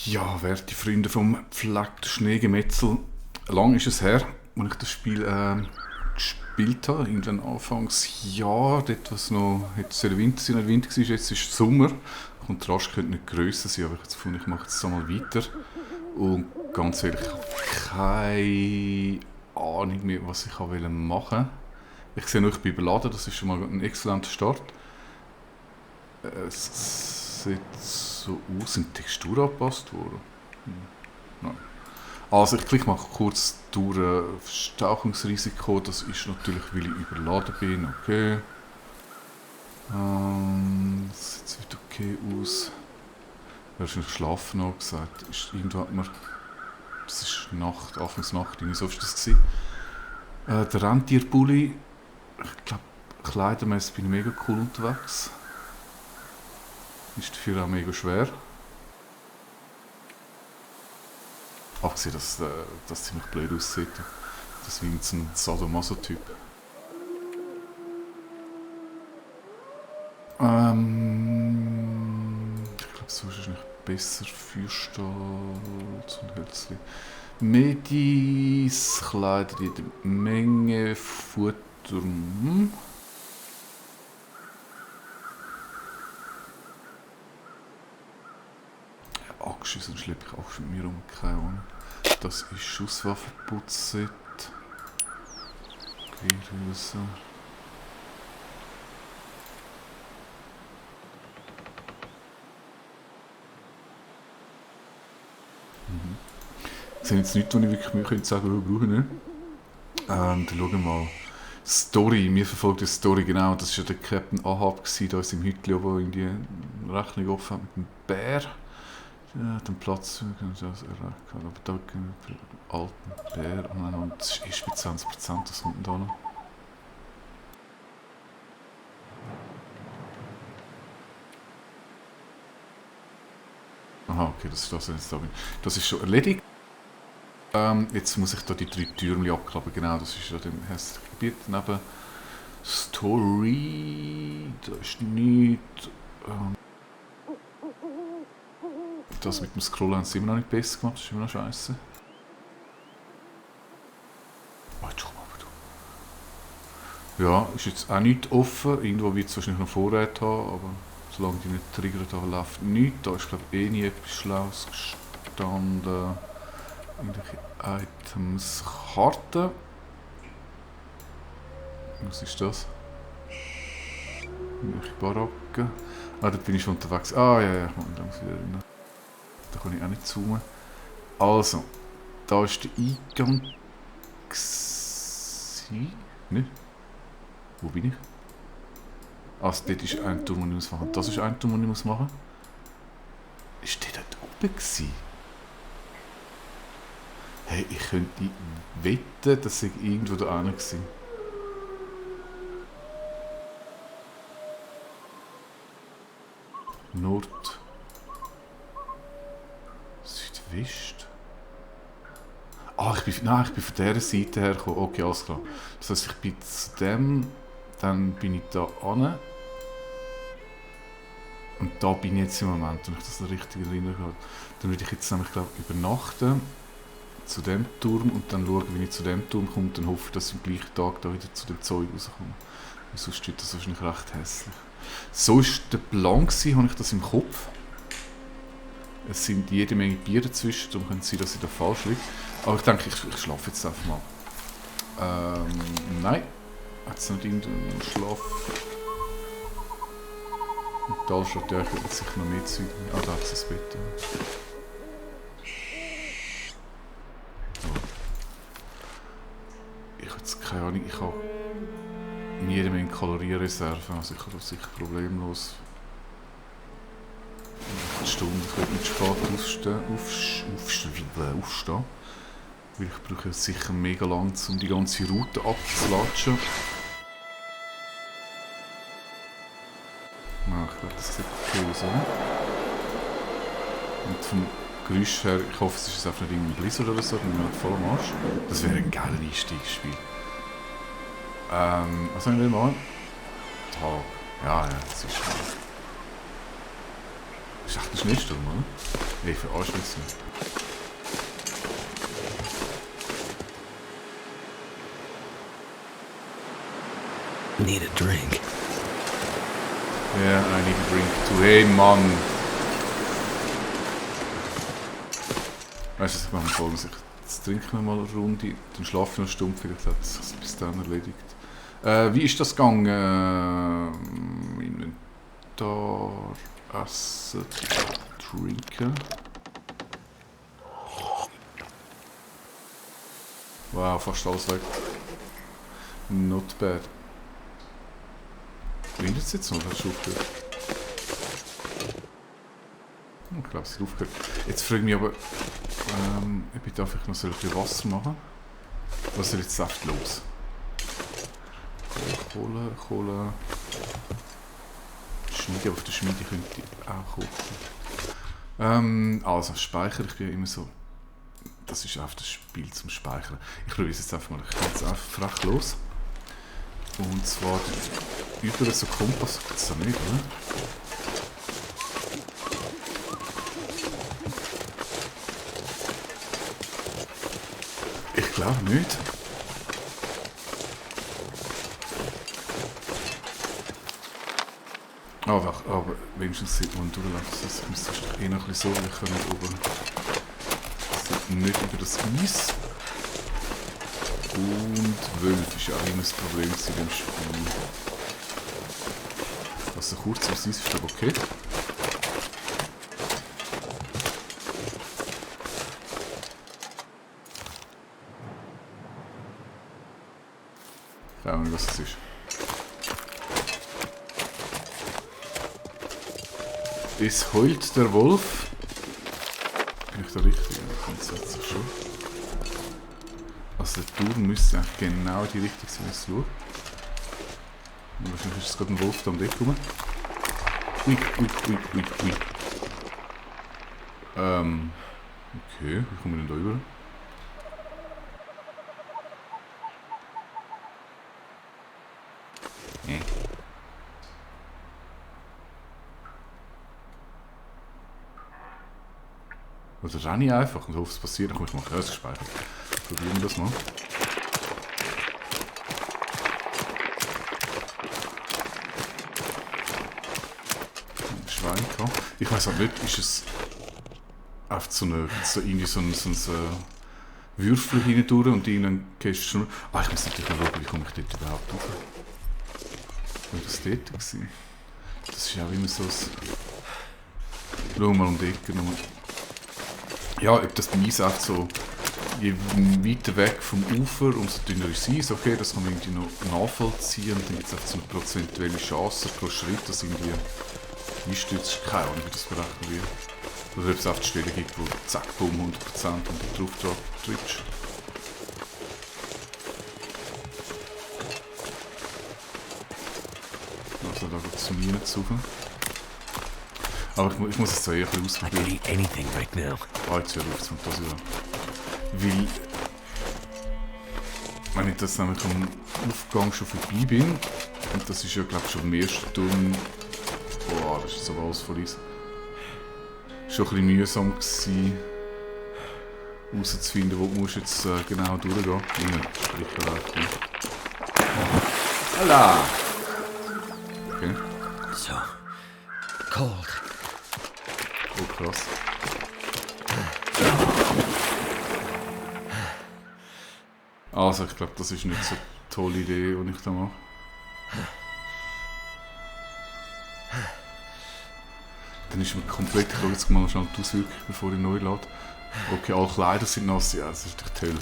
Ja, werte Freunde vom gepflegten Schneegemetzel, lang ist es her, als ich das Spiel gespielt habe, irgendwann Anfangsjahr, dort was noch, hätte es der Winter sein, nicht Winter war, jetzt ist es Sommer. Der Kontrast könnte nicht grösser sein, aber ich habe jetzt gefunden, ich mache jetzt einmal weiter. Und ganz ehrlich, ich habe keine Ahnung mehr, was ich machen wollte. Ich sehe nur, ich bin überladen, das ist schon mal ein exzellenter Start. Es sieht so aus, sind die Texturen angepasst worden? Nein. Also ich klicke mal kurz durch Verstauchungsrisiko, das ist natürlich, weil ich überladen bin, okay. Das sieht wieder okay aus. Wahrscheinlich schlafen noch gesagt. Ist irgendwo hat man, das ist Nacht, Anfangsnacht, irgendwie so ist das gewesen. Der Rentierpulli, ich glaube, kleidermäßig bin ich mega cool unterwegs. Ist dafür auch mega schwer. Abgesehen, dass das ziemlich blöd aussieht. Das ist wie ein Sadomaso-Typ. Ich glaube, so ist es nicht besser. Feuerstahl und Hölzli. Medis, Kleider in der Menge, Futter. Axt, sonst schleppe ich Axt mit mir um. Keine Ahnung. Das ist Schusswaffenputzset. Gewehrhülse. Ich sehe jetzt nichts, wo ich wirklich mir sagen könnte, brauche ich nicht. Dann schauen wir mal. Story, mir verfolgt die Story genau. Das war ja der Captain Ahab da in seinem Hütchen, der irgendwie eine Rechnung offen hat mit dem Bär. Ja, den Platz können wir das erreichen. Aber da können wir den alten Bär und das ist erst bei 20%, das kommt da noch. Aha, okay, das ist das, was ich jetzt da bin. Das ist schon erledigt. Jetzt muss ich da die 3 Türen abklappen, genau, das ist ja dem hässlichen Gebiet neben Story, da ist nichts. Das mit dem Scrollen haben sie immer noch nicht besser gemacht, das ist immer noch scheiße. Oh, jetzt komm aber du. Ja, ist jetzt auch nichts offen, irgendwo wird es wahrscheinlich noch Vorräte haben, aber solange die nicht triggern, da läuft nichts. Da ist glaube ich eh nie etwas Schlaues gestanden. Irgendwelche Items, Karten. Was ist das? Irgendwelche Baracken. Ah, da bin ich schon unterwegs. Ah, ja, ich muss mich wieder erinnern. Da kann ich auch nicht zoomen. Also, da ist der Eingang. Nicht? Wo bin ich? Also, dort ist ein Turm, den ich muss machen. Das ist ein Turm, den ich muss machen. Ist der dort oben gewesen? Hey, ich könnte wetten, dass ich irgendwo da hinten war. Nord. Südwest. Ah, ich bin von dieser Seite her gekommen. Okay, alles klar. Das heisst, ich bin zu dem, dann bin ich da hinten. Und da bin ich jetzt im Moment, wenn ich das richtig erinnere. Dann würde ich jetzt nämlich, glaube ich, übernachten. Zu dem Turm und dann schauen, wenn ich zu dem Turm komme, dann hoffe ich, dass ich am gleichen Tag da wieder zu dem Zeug rauskomme. Weil sonst wird das wahrscheinlich recht hässlich. So war der Plan, habe ich das im Kopf. Es sind jede Menge Bier dazwischen, darum könnte es sein, dass ich da falsch liege. Aber ich denke, ich schlafe jetzt einfach mal. Nein. Hat es nicht irgendeinen Schlaf? Metallschrott, ja, ich würde sicher noch mehr Zeug. Ah, da hat es das Bett. Ich habe jetzt keine Ahnung, ich habe jede Menge Kalorienreserven, also ich kann das sicher problemlos eine Stunde, ich werde nicht spät aufstehen, weil ich brauche sicher mega lang, um die ganze Route abzulatschen. Ja, ich glaube, das sieht okay aus, oder? Und vom Geräusch her, ich hoffe, es ist jetzt einfach nicht irgendwie Blizzard oder so, dann bin ich voll am Arsch. Das wäre ein geiles Einstiegsspiel. Was haben wir mal? Tag. Ja, das ist Das ist echt ein Schneesturm, oder? Ey, verarsch mich nicht. Need a drink. Yeah, I need a drink too. Hey, Mann! Weißt du, ich mache folgendes. Jetzt trinken wir mal eine Runde, dann schlafen wir eine Stunde, vielleicht hat es sich bis dann erledigt. Wie ist das gegangen? Inventar, Essen, Trinken. Wow, fast alles weg. Not bad. Windet es jetzt noch? Hast du aufgehört? Ich glaube, es hat aufgehört. Jetzt frage ich mich aber, ob ich da vielleicht noch ein bisschen Wasser machen. Was ist jetzt saftlos? Kohle. Schmiede, auf der Schmiede könnte ich auch kochen. Also, Speicher, ich bin immer so... Das ist einfach das Spiel zum Speichern. Ich probiere es jetzt einfach mal. Ich gehe jetzt einfach frech los. Und zwar über so Kompass gibt es da nicht, oder? Ich glaube nicht. Aber wenigstens sieht man durchläuft. Das müsste doch eh noch ein bisschen so, wir können oben nicht über das Eis. Und Wölfe ist ja auch immer das Problem in dem Spiel. Also kurz ums Eis ist aber okay. Ich weiß auch nicht, was das ist. Es heult der Wolf. Bin ich da richtig? Ja, grundsätzlich schon. Also der Turm müsste eigentlich genau in die Richtung sein, wenn ich schaue. Und wahrscheinlich ist es gerade ein Wolf da um den rum. Ui. Okay, wie kommen wir denn da rüber? Oder renne ich einfach und hoffe, es passiert. Dann komme ich mal Käse gespeichert. Probieren wir das mal. Ein Schwein kann. Ich weiß auch nicht, ist es einfach so ein Würfel hinein durch und dann gehst du schon. Ah, ich muss natürlich noch schauen, wie komme ich dort überhaupt rauf. War das dort gewesen? Das ist auch immer so ein... Schau mal um die Ecke nochmal. Ja, ob das bei Eis einfach so, je weiter weg vom Ufer, umso dünner ist Eis, okay, das kann man irgendwie noch nachvollziehen. Und dann gibt es einfach so eine prozentuelle Chance pro Schritt, dass irgendwie einstürzt. Keine Ahnung, wie das berechnet wird. Oder ob es einfach Stellen gibt, wo zack, bumm, 100% und du drauf trittst. Also da geht es zu mir nicht suchen. Aber ich muss es zwar eher ein bisschen ausprobieren. I can eat anything right now. Ah, jetzt hör auf, jetzt kommt das wieder. Weil, wenn ich das nämlich am Aufgang schon vorbei bin, und das ist ja, glaube ich, schon im ersten Turm, boah, das ist so alles voll Eis. Schon ein bisschen mühsam gewesen, herauszufinden, wo du musst jetzt genau durchgehen. Sprich vielleicht. Hola! Okay. So cold. Oh, krass. Also, ich glaube, das ist nicht so eine tolle Idee, die ich da mache. Dann ist mir komplett, ich schaue jetzt mal schnell die Auswirkungen, bevor ich neu lade. Okay, alle Kleider sind nass, ja, das ist doch toll.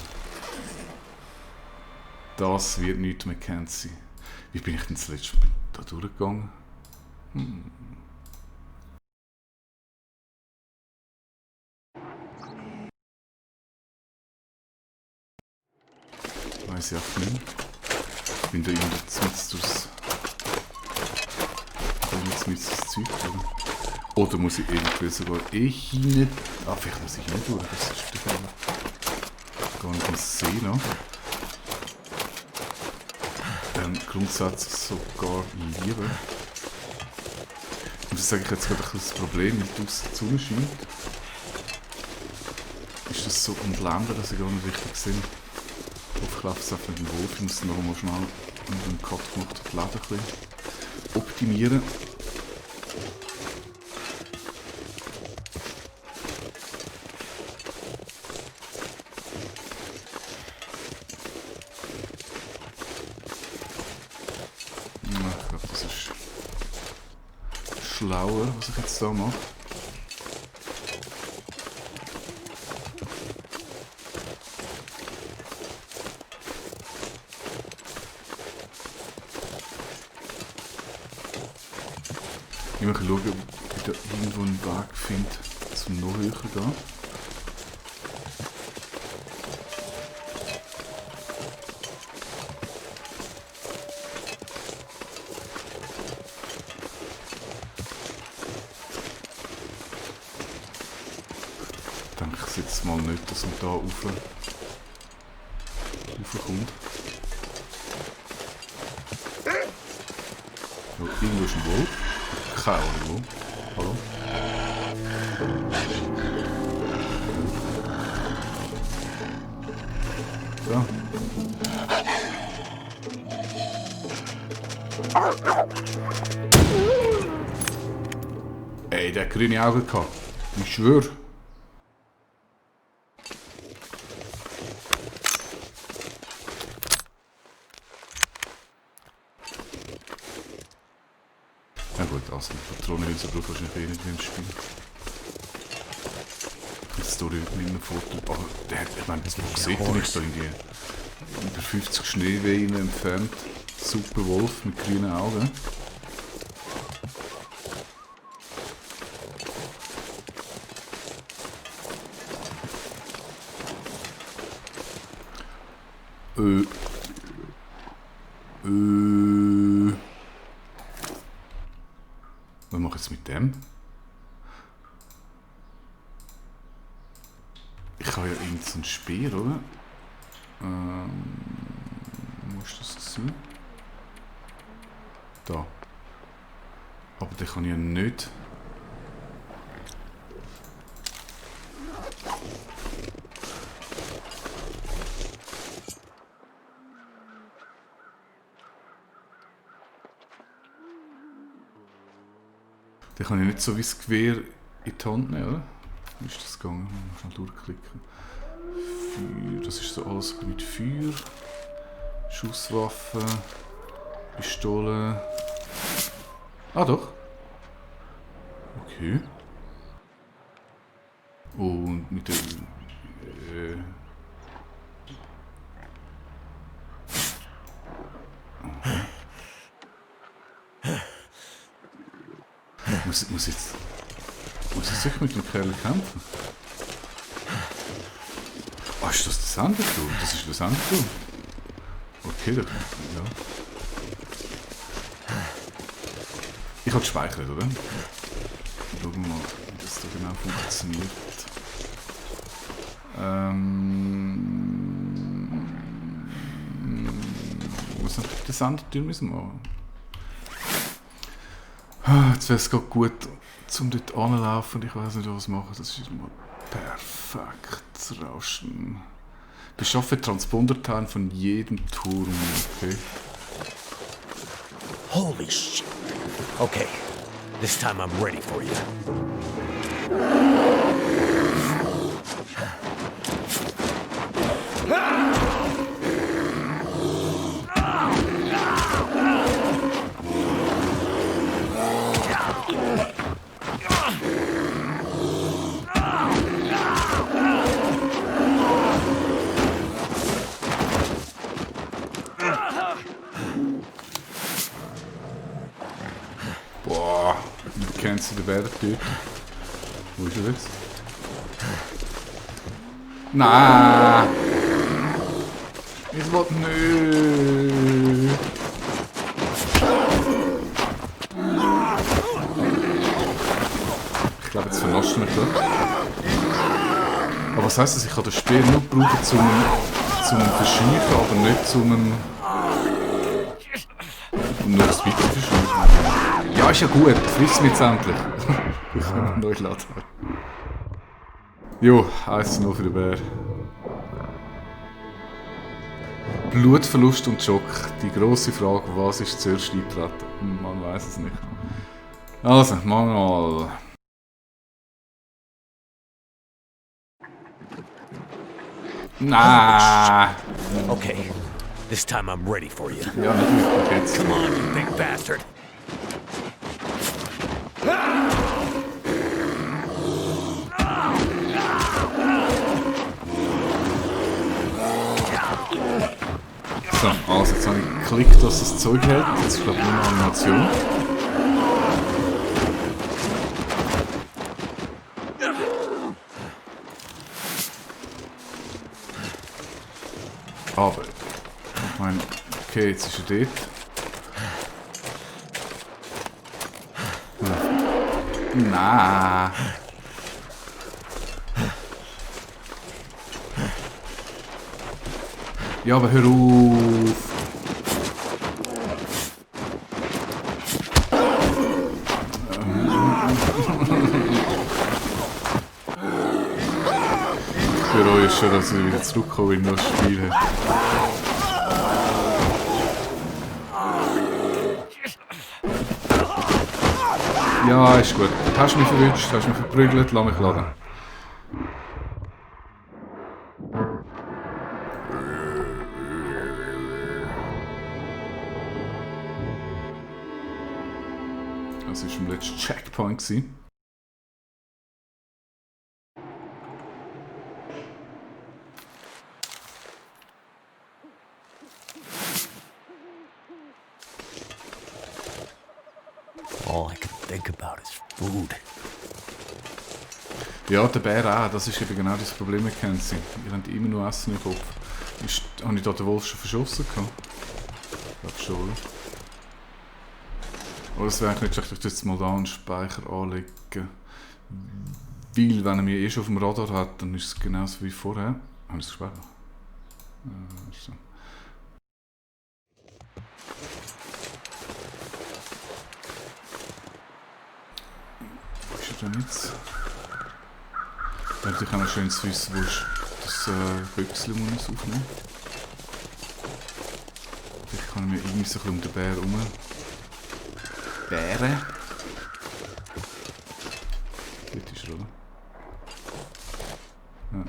Das wird nichts mehr Mackenzie. Wie bin ich denn zuletzt da durchgegangen? Weiß ich auch nicht. Ich bin da irgendwie mit das Zeug drin. Oder muss ich irgendwie sogar hinein... Ah, vielleicht muss ich nicht durch, das ist der Fall. Gar nicht mehr sehen. Grundsätzlich sogar lieber. Das sage ich jetzt gerade ein bisschen das Problem, wenn die Sonne scheint. Ist das so umblenden, dass ich gar nicht richtig sehe. Ich laufe es einfach mit dem Wolf. Ich muss noch mal schnell mit dem Cut gemacht die Läden ein bisschen optimieren. Ich glaube, das ist schlauer, was ich jetzt da mache. Ich muss schauen, ob ich da irgendwo einen Weg finde, zum noch höher zu gehen. Ich denke jetzt mal nicht, dass man da raufkommt. Ja, irgendwo ist ein Wolf. Keine Ahnung wo. Hallo? Ja. Ey, der hat grüne Augen gehabt. Ich schwöre. Ja gut, also die Patronenhülse braucht wahrscheinlich eh nicht mehr im Spiel. Die Story wird mit einem Foto... Oh, der hat, ich meine, das sieht er nicht da irgendwie. Über 50 Schneewehen entfernt. Super Wolf mit grünen Augen. Was mache ich jetzt mit dem? Ich habe ja irgend so einen Speer, oder? Wo ist das sein? Da. Aber den kann ich ja nicht. Den kann ich nicht so wie das Gewehr in die Hand nehmen, oder? Wie ist das gegangen? Ich muss schnell durchklicken. Feuer, das ist so alles mit Feuer. Schusswaffen. Pistole. Ah doch. Okay. Und mit dem... Muss jetzt sicher mit dem Kerl kämpfen? Ah, ist das das Endertool? Das ist das Endertool. Okay, dann, ja. Ich habe gespeichert, oder? Schauen wir mal, wie das da genau funktioniert. Was noch das Endertool müssen wir machen? Jetzt wäre es gerade gut, um dort anzulaufen und ich weiß nicht, was machen. Das ist mal perfekt. Rauschen. Beschaffe Transponder-Teile von jedem Turm. Okay. Holy shit. Okay, this time I'm ready for you. Boah, wie kennst du den Bärentyp? Wo ist er jetzt? Nein! Ich will nicht! Ich glaube, jetzt vernascht mich das. Aber was heisst das? Ich kann das Speer nur brauchen zum Verscheuchen, aber nicht zum... Nur das Weite verschwunden. Ja, ist ja gut. Friss mich jetzt endlich. Ich kann neu laden. Jo, 1-0 für den Bär. Blutverlust und Schock. Die grosse Frage, was ist zuerst eingetreten? Man weiß es nicht. Also, mal. Nah. Okay, this time I'm ready for you. Ja, natürlich jetzt. Come on, you big bastard. So, also jetzt habe ich geklickt, dass das Zeug hält. Jetzt ist glaube ich nur eine Animation. Aber, ich meine, okay, jetzt ist er dort. Nein. Ja, aber hör auf. Ich bereue schon, dass ich wieder zurückkomme in das Spiel. Ja, ist gut. Hast du mich verwünscht, hast du mich verprügelt, lass mich laden. Das war im letzten Checkpoint. All I can think about is food. Ja, der Bär auch. Das ist eben genau das Problem mit Kenzie. Ihr habt immer nur Essen im Kopf. Habe ich da den Wolf schon verschossen gehabt? Ich glaube schon, oder? Oder es wäre eigentlich nicht schlecht, ich jetzt mal da einen Speicher anlegen. Weil, wenn er mich schon auf dem Radar hat, dann ist es genauso wie vorher. Habe ich es gespeichert? So. Wo ist er denn jetzt? Ich habe noch schönes Wissen, wo ist das Büchsel muss ich aufnehmen. Vielleicht kann ich mir irgendwie so ein bisschen um den Bär herum. Bären? Dort ist er, oder? Ja.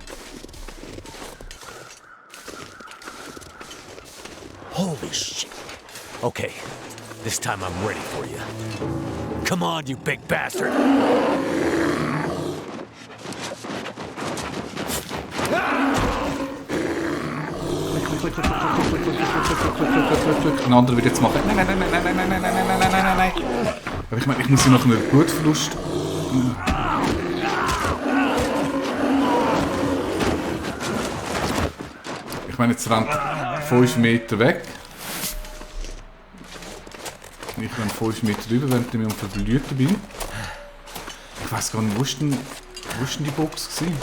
Holy shit. Okay, this time I'm ready for you. Come on, you big bastard. Ein anderer wird jetzt machen. Nein. Aber ich meine, ich muss ja nach einem Blutverlust. Ich meine, jetzt rennt 5 Meter weg. Ich renne 5 Meter rüber, während ich mich am Verblüten bin. Ich weiß gar nicht, wo ist denn die Box gewesen?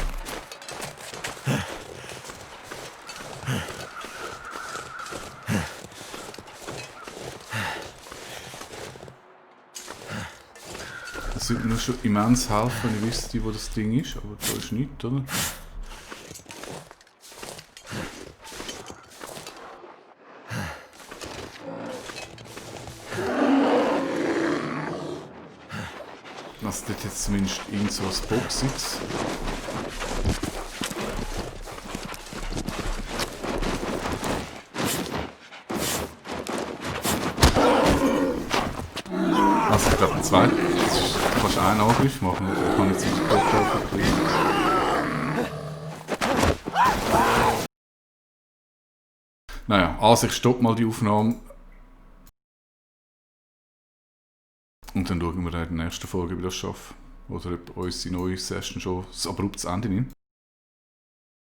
Das würde mir schon immens helfen, wenn ich wüsste, wo das Ding ist, aber da ist nichts, oder? Dass dort jetzt zumindest irgend so als Box sitzt. Also ich glaube, zwei. Du kannst einen Angriff machen. Ich kann jetzt nicht total verklicken. Naja, also ich stoppe mal die Aufnahme. Und dann schauen wir in der nächsten Folge, wie wir das schaffen. Oder ob unsere neue Session schon ein abruptes Ende nimmt.